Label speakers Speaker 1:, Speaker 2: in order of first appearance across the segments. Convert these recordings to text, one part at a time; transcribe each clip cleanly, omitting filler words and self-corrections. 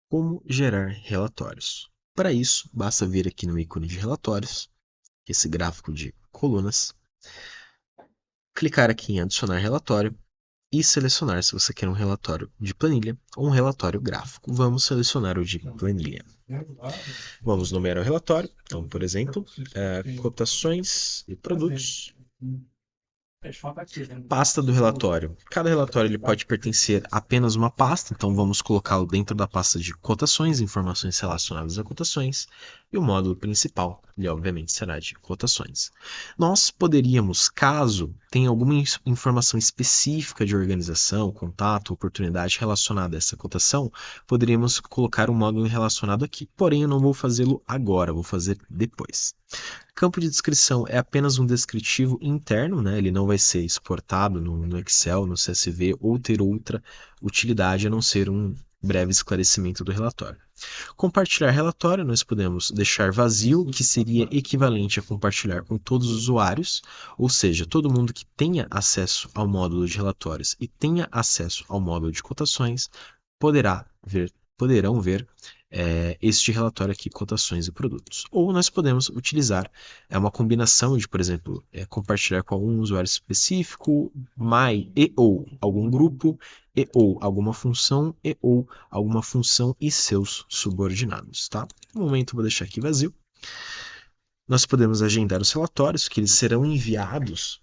Speaker 1: Como gerar relatórios? Para isso, basta vir aqui no ícone de relatórios, esse gráfico de colunas, clicar aqui em adicionar relatório e selecionar se você quer um relatório de planilha ou um relatório gráfico. Vamos selecionar o de planilha. Vamos nomear o relatório. Então, por exemplo, cotações e produtos. Pasta do relatório. Cada relatório ele pode pertencer a apenas uma pasta, então vamos colocá-lo dentro da pasta de cotações, informações relacionadas a cotações, e o módulo principal, ele obviamente será de cotações. Nós poderíamos, caso tenha alguma informação específica de organização, contato, oportunidade relacionada a essa cotação, poderíamos colocar um módulo relacionado aqui. Porém, eu não vou fazê-lo agora, vou fazer depois. Campo de descrição é apenas um descritivo interno, né? Ele não vai ser exportado no Excel, no CSV ou ter outra utilidade a não ser um breve esclarecimento do relatório. Compartilhar relatório, nós podemos deixar vazio, que seria equivalente a compartilhar com todos os usuários, ou seja, todo mundo que tenha acesso ao módulo de relatórios e tenha acesso ao módulo de cotações poderão ver este relatório aqui, cotações e produtos. Ou nós podemos utilizar uma combinação de, por exemplo, compartilhar com algum usuário específico, e ou algum grupo, e ou alguma função, e ou alguma função e seus subordinados. Tá? No momento eu vou deixar aqui vazio. Nós podemos agendar os relatórios, que eles serão enviados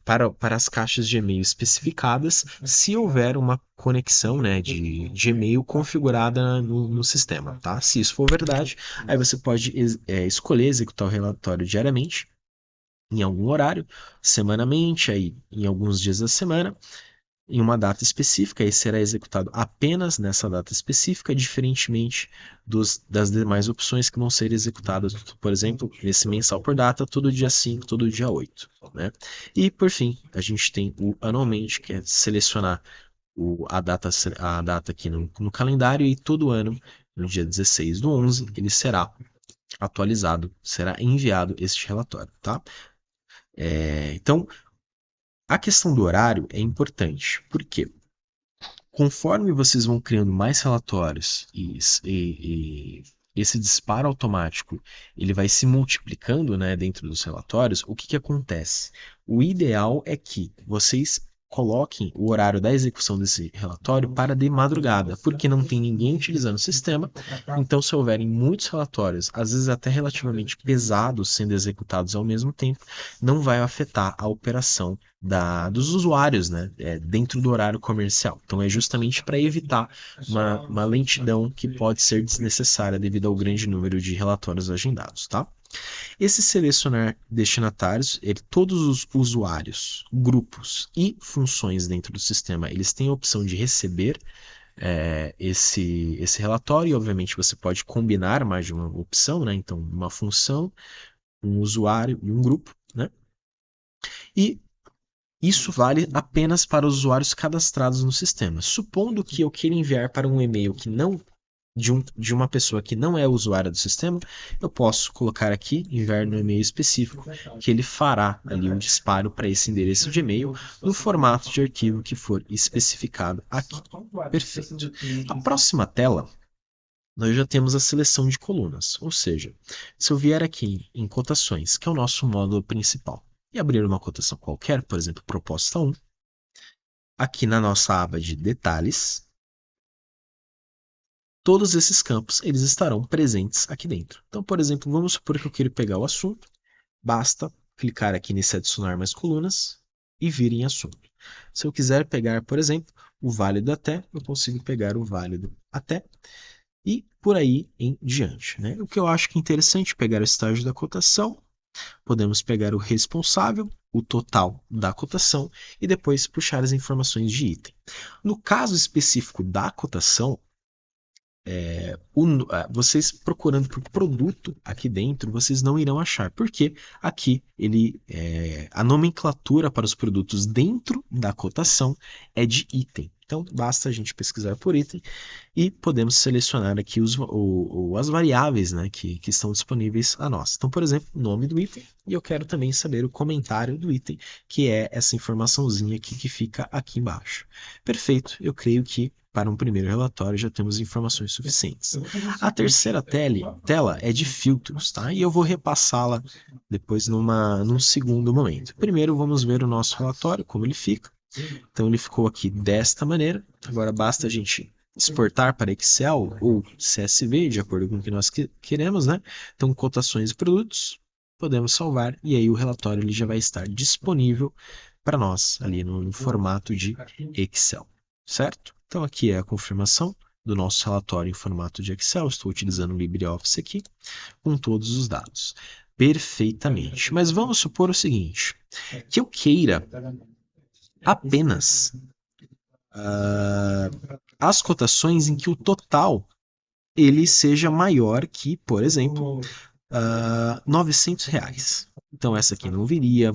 Speaker 1: para as caixas de e-mail especificadas se houver uma conexão, né, de e-mail configurada no sistema. Tá? Se isso for verdade, aí você pode escolher executar o relatório diariamente, em algum horário, semanalmente, aí, em alguns dias da semana, em uma data específica, e será executado apenas nessa data específica, diferentemente das demais opções que vão ser executadas, por exemplo, nesse mensal por data, todo dia 5, todo dia 8. Né? E, por fim, a gente tem o anualmente, que é selecionar a data aqui no calendário, e todo ano, no dia 16 do 11, ele será atualizado, será enviado este relatório. Tá? Então, a questão do horário é importante, porque conforme vocês vão criando mais relatórios e esse disparo automático ele vai se multiplicando, né, dentro dos relatórios, o que acontece? O ideal é que vocês coloquem o horário da execução desse relatório para de madrugada, porque não tem ninguém utilizando o sistema. Então, se houverem muitos relatórios, às vezes até relativamente pesados, sendo executados ao mesmo tempo, não vai afetar a operação dos usuários, né, dentro do horário comercial. Então é justamente para evitar uma lentidão que pode ser desnecessária devido ao grande número de relatórios agendados. Tá? Esse selecionar destinatários, todos os usuários, grupos e funções dentro do sistema, eles têm a opção de receber esse relatório, e obviamente você pode combinar mais de uma opção, né? Então uma função, um usuário e um grupo, né? E isso vale apenas para os usuários cadastrados no sistema. Supondo que eu queira enviar para um e-mail que não de uma pessoa que não é usuária do sistema, eu posso colocar aqui, enviar no e-mail específico, que ele fará ali um disparo para esse endereço de e-mail no formato de arquivo que for especificado aqui. Perfeito. A próxima tela, nós já temos a seleção de colunas, ou seja, se eu vier aqui em cotações, que é o nosso módulo principal, e abrir uma cotação qualquer, por exemplo, proposta 1, aqui na nossa aba de detalhes, todos esses campos eles estarão presentes aqui dentro. Então, por exemplo, vamos supor que eu quero pegar o assunto, basta clicar aqui nesse adicionar mais colunas e vir em assunto. Se eu quiser pegar, por exemplo, o válido até, eu consigo pegar o válido até e por aí em diante. Né? O que eu acho que é interessante pegar o estágio da cotação, podemos pegar o responsável, o total da cotação e depois puxar as informações de item. No caso específico da cotação, vocês procurando por produto aqui dentro, vocês não irão achar, porque aqui a nomenclatura para os produtos dentro da cotação é de item. Então, basta a gente pesquisar por item e podemos selecionar aqui as variáveis, né, que estão disponíveis a nós. Então, por exemplo, o nome do item, e eu quero também saber o comentário do item, que é essa informaçãozinha aqui que fica aqui embaixo. Perfeito, eu creio que para um primeiro relatório já temos informações suficientes. A terceira tela é de filtros, tá? E eu vou repassá-la depois num segundo momento. Primeiro vamos ver o nosso relatório, como ele fica. Então ele ficou aqui desta maneira. Agora basta a gente exportar para Excel ou CSV, de acordo com o que nós queremos, né? Então cotações e produtos, podemos salvar e aí o relatório ele já vai estar disponível para nós ali no formato de Excel, certo? Então aqui é a confirmação do nosso relatório em formato de Excel. Estou utilizando o LibreOffice aqui com todos os dados. Perfeitamente. Mas vamos supor o seguinte, que eu queira apenas as cotações em que o total ele seja maior que, por exemplo, R$ 900. Então essa aqui não viria,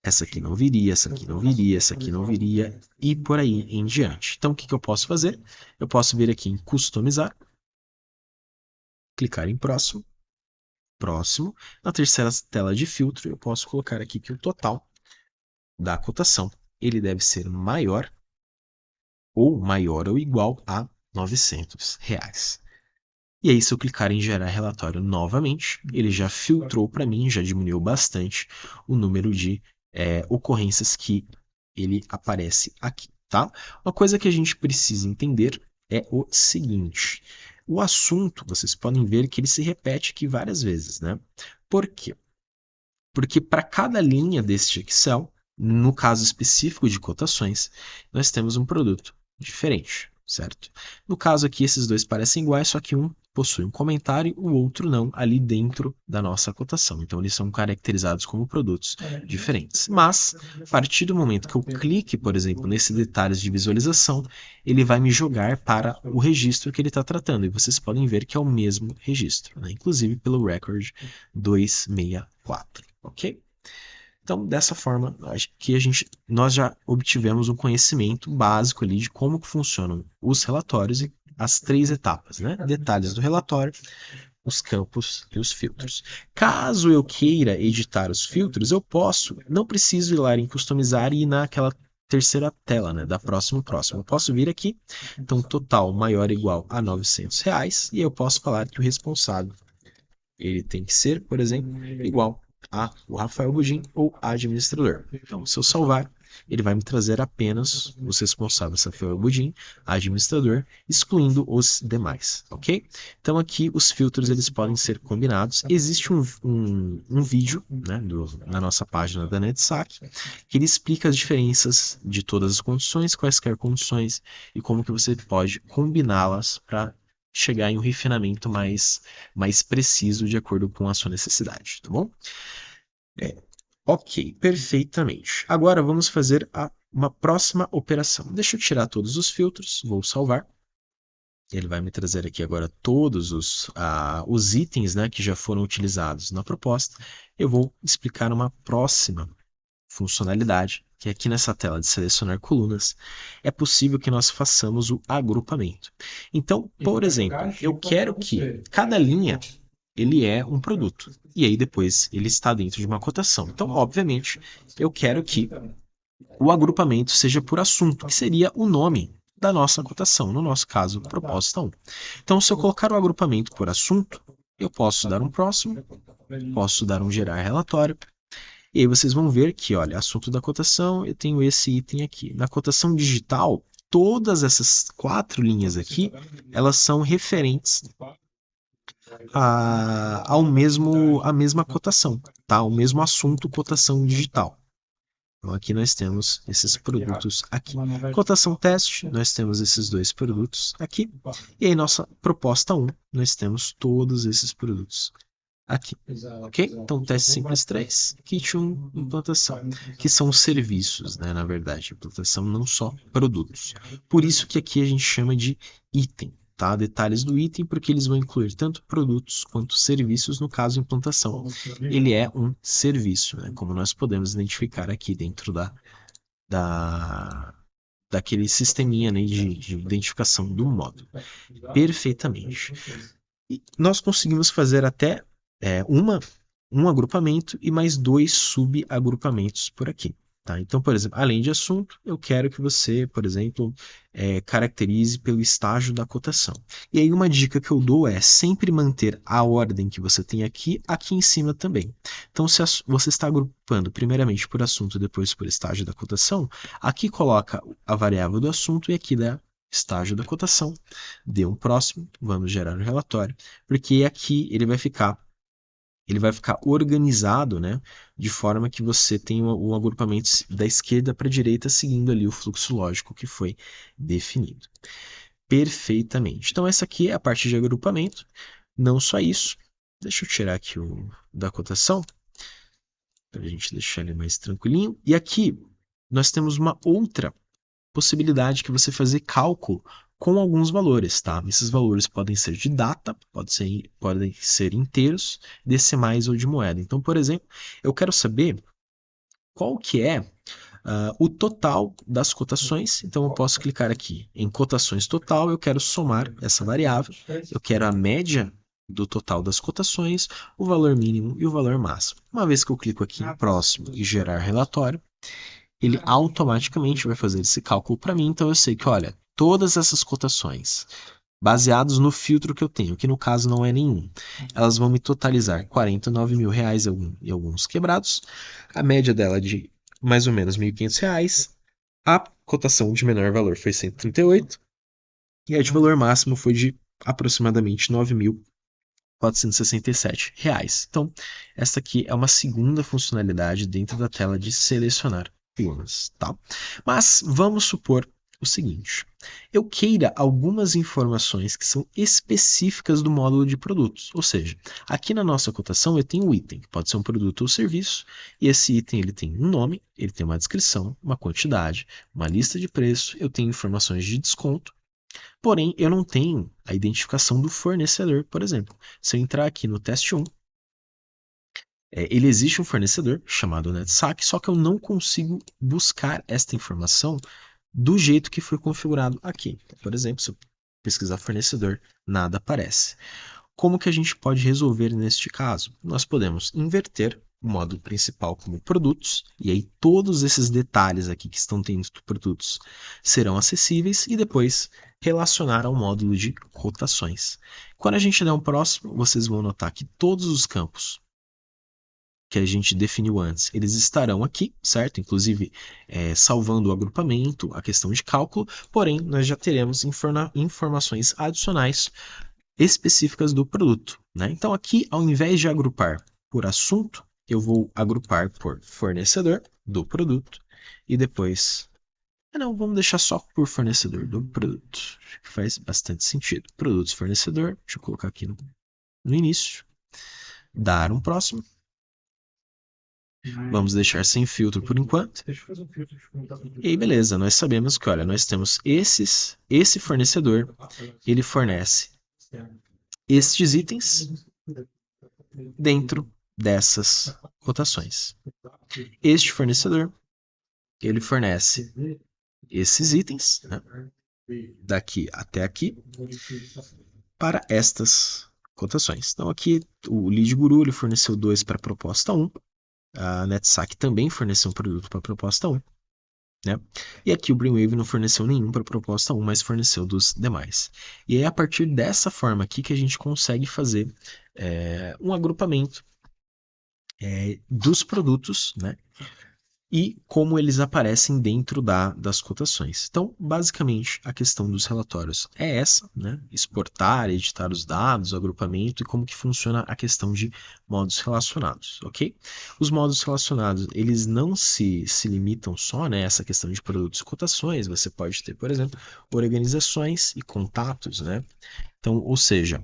Speaker 1: essa aqui não viria, essa aqui não viria, essa aqui não viria e por aí em diante. Então o que eu posso fazer? Eu posso vir aqui em customizar, clicar em próximo, próximo. Na terceira tela de filtro eu posso colocar aqui que o total da cotação ele deve ser maior ou igual a R$ 900. E aí, se eu clicar em gerar relatório novamente, ele já filtrou para mim, já diminuiu bastante o número de ocorrências que ele aparece aqui, tá? Uma coisa que a gente precisa entender é o seguinte: o assunto, vocês podem ver que ele se repete aqui várias vezes, né? Por quê? Porque para cada linha deste Excel, no caso específico de cotações, nós temos um produto diferente, certo? No caso aqui, esses dois parecem iguais, só que um possui um comentário, o outro não, ali dentro da nossa cotação. Então, eles são caracterizados como produtos diferentes. Mas, a partir do momento que eu clique, por exemplo, nesse detalhes de visualização, ele vai me jogar para o registro que ele está tratando. E vocês podem ver que é o mesmo registro, né? Inclusive pelo record 264. Ok? Então, dessa forma, acho que nós já obtivemos um conhecimento básico ali de como que funcionam os relatórios e as três etapas, né? Detalhes do relatório, os campos e os filtros. Caso eu queira editar os filtros, não preciso ir lá em customizar e ir naquela terceira tela, né, da próximo. Eu posso vir aqui, então total maior ou igual a R$ 900 e eu posso falar que o responsável ele tem que ser, por exemplo, igual a o Rafael Budin ou administrador. Então, se eu salvar, ele vai me trazer apenas os responsáveis, Rafael Budin, administrador, excluindo os demais, ok? Então, aqui os filtros eles podem ser combinados. Existe um vídeo, né, na nossa página da NetSac, que ele explica as diferenças de todas as condições, quaisquer condições e como que você pode combiná-las para chegar em um refinamento mais preciso de acordo com a sua necessidade, tá bom? Ok, perfeitamente. Agora vamos fazer uma próxima operação. Deixa eu tirar todos os filtros, vou salvar. Ele vai me trazer aqui agora todos os itens, né, que já foram utilizados na proposta. Eu vou explicar uma próxima funcionalidade, que aqui nessa tela de selecionar colunas, é possível que nós façamos o agrupamento. Então, por exemplo, eu quero que cada linha ele é um produto, e aí depois ele está dentro de uma cotação. Então, obviamente, eu quero que o agrupamento seja por assunto, que seria o nome da nossa cotação, no nosso caso, proposta 1. Então, se eu colocar o agrupamento por assunto, eu posso dar um próximo, posso dar um gerar relatório, e aí vocês vão ver que, olha, assunto da cotação, eu tenho esse item aqui. Na cotação digital, todas essas 4 linhas aqui, elas são referentes à mesma cotação, tá? O mesmo assunto, cotação digital. Então aqui nós temos esses produtos aqui. Cotação teste, nós temos esses dois produtos aqui. E aí nossa proposta 1, nós temos todos esses produtos aqui, ok? Então, teste simples 3, kit 1, implantação, que são serviços, né? Na verdade, implantação não só produtos. Por isso que aqui a gente chama de item, tá? Detalhes do item, porque eles vão incluir tanto produtos quanto serviços. No caso, implantação, ele é um serviço, né? Como nós podemos identificar aqui dentro da daquele sisteminha, né, de identificação do módulo. Perfeitamente. E nós conseguimos fazer até um agrupamento e mais dois subagrupamentos por aqui. Tá? Então, por exemplo, além de assunto, eu quero que você, por exemplo, caracterize pelo estágio da cotação. E aí uma dica que eu dou é sempre manter a ordem que você tem aqui em cima também. Então, se você está agrupando primeiramente por assunto e depois por estágio da cotação, aqui coloca a variável do assunto e aqui dá estágio da cotação. Dê um próximo, vamos gerar o relatório, porque aqui ele vai ficar organizado, né, de forma que você tenha um agrupamento da esquerda para a direita, seguindo ali o fluxo lógico que foi definido. Perfeitamente. Então, essa aqui é a parte de agrupamento. Não só isso. Deixa eu tirar aqui o da cotação, para a gente deixar ele mais tranquilinho. E aqui nós temos uma outra possibilidade que você fazer cálculo com alguns valores, tá? Esses valores podem ser de data, podem ser inteiros, decimais ou de moeda. Então, por exemplo, eu quero saber qual que é o total das cotações. Então, eu posso clicar aqui em cotações total, eu quero somar essa variável, eu quero a média do total das cotações, o valor mínimo e o valor máximo. Uma vez que eu clico aqui em próximo e gerar relatório, ele automaticamente vai fazer esse cálculo para mim, então eu sei que, olha, todas essas cotações, baseados no filtro que eu tenho, que no caso não é nenhum, elas vão me totalizar R$ 49.000 e alguns quebrados, a média dela é de mais ou menos R$ 1.500, a cotação de menor valor foi 138 e a de valor máximo foi de aproximadamente R$ 9.467. Então, essa aqui é uma segunda funcionalidade dentro da tela de selecionar colunas, tá? Mas vamos supor o seguinte: eu queira algumas informações que são específicas do módulo de produtos, ou seja, aqui na nossa cotação eu tenho um item, que pode ser um produto ou serviço, e esse item ele tem um nome, ele tem uma descrição, uma quantidade, uma lista de preço, eu tenho informações de desconto. Porém, eu não tenho a identificação do fornecedor, por exemplo. Se eu entrar aqui no teste 1, ele existe um fornecedor chamado NetSac, só que eu não consigo buscar esta informação do jeito que foi configurado aqui. Por exemplo, se eu pesquisar fornecedor, nada aparece. Como que a gente pode resolver neste caso? Nós podemos inverter o módulo principal como produtos, e aí todos esses detalhes aqui que estão dentro do produtos serão acessíveis, e depois relacionar ao módulo de cotações. Quando a gente der um próximo, vocês vão notar que todos os campos que a gente definiu antes, eles estarão aqui, certo? Inclusive salvando o agrupamento, a questão de cálculo, porém nós já teremos informações adicionais específicas do produto, né? Então aqui, ao invés de agrupar por assunto, eu vou agrupar por fornecedor do produto e depois... Não, vamos deixar só por fornecedor do produto. Acho que faz bastante sentido. Produtos fornecedor, deixa eu colocar aqui no início. Dar um próximo. Vamos deixar sem filtro por enquanto. E aí, beleza, nós sabemos que, olha, nós temos esse fornecedor, ele fornece estes itens dentro dessas cotações. Este fornecedor, ele fornece esses itens, né, daqui até aqui, para estas cotações. Então aqui o Lead Guru ele forneceu 2 para a proposta 1, a NetSac também forneceu um produto para a proposta 1, né? E aqui o Brainwave não forneceu nenhum para a proposta 1, mas forneceu dos demais. E é a partir dessa forma aqui que a gente consegue fazer um agrupamento dos produtos, né? E como eles aparecem dentro das cotações. Então, basicamente, a questão dos relatórios é essa, né? Exportar, editar os dados, o agrupamento e como que funciona a questão de modos relacionados, ok? Os modos relacionados, eles não se limitam só nessa questão de produtos e cotações, você pode ter, por exemplo, organizações e contatos, né? Então, ou seja,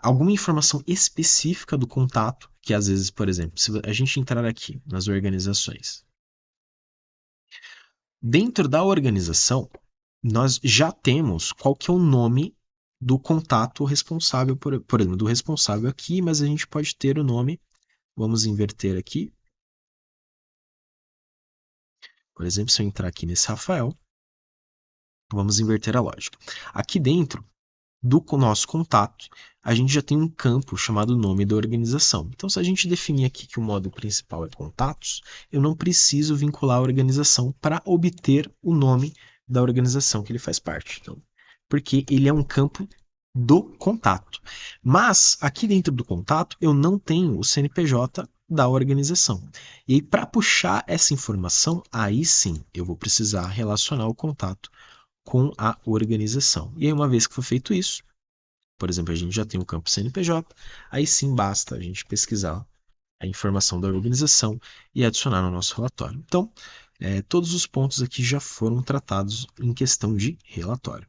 Speaker 1: alguma informação específica do contato, que às vezes, por exemplo, se a gente entrar aqui nas organizações, dentro da organização, nós já temos qual que é o nome do contato responsável, por exemplo, do responsável aqui, mas a gente pode ter o nome, vamos inverter aqui, Por exemplo, se eu entrar aqui nesse Rafael, vamos inverter a lógica. Aqui dentro do nosso contato, a gente já tem um campo chamado nome da organização. Então, se a gente definir aqui que o módulo principal é contatos, eu não preciso vincular a organização para obter o nome da organização que ele faz parte. Então, porque ele é um campo do contato. Mas aqui dentro do contato eu não tenho o CNPJ da organização. E aí, para puxar essa informação, aí sim eu vou precisar relacionar o contato com a organização. E aí, uma vez que for feito isso, por exemplo, a gente já tem o campo CNPJ, aí sim basta a gente pesquisar a informação da organização e adicionar no nosso relatório. Então, todos os pontos aqui já foram tratados em questão de relatório.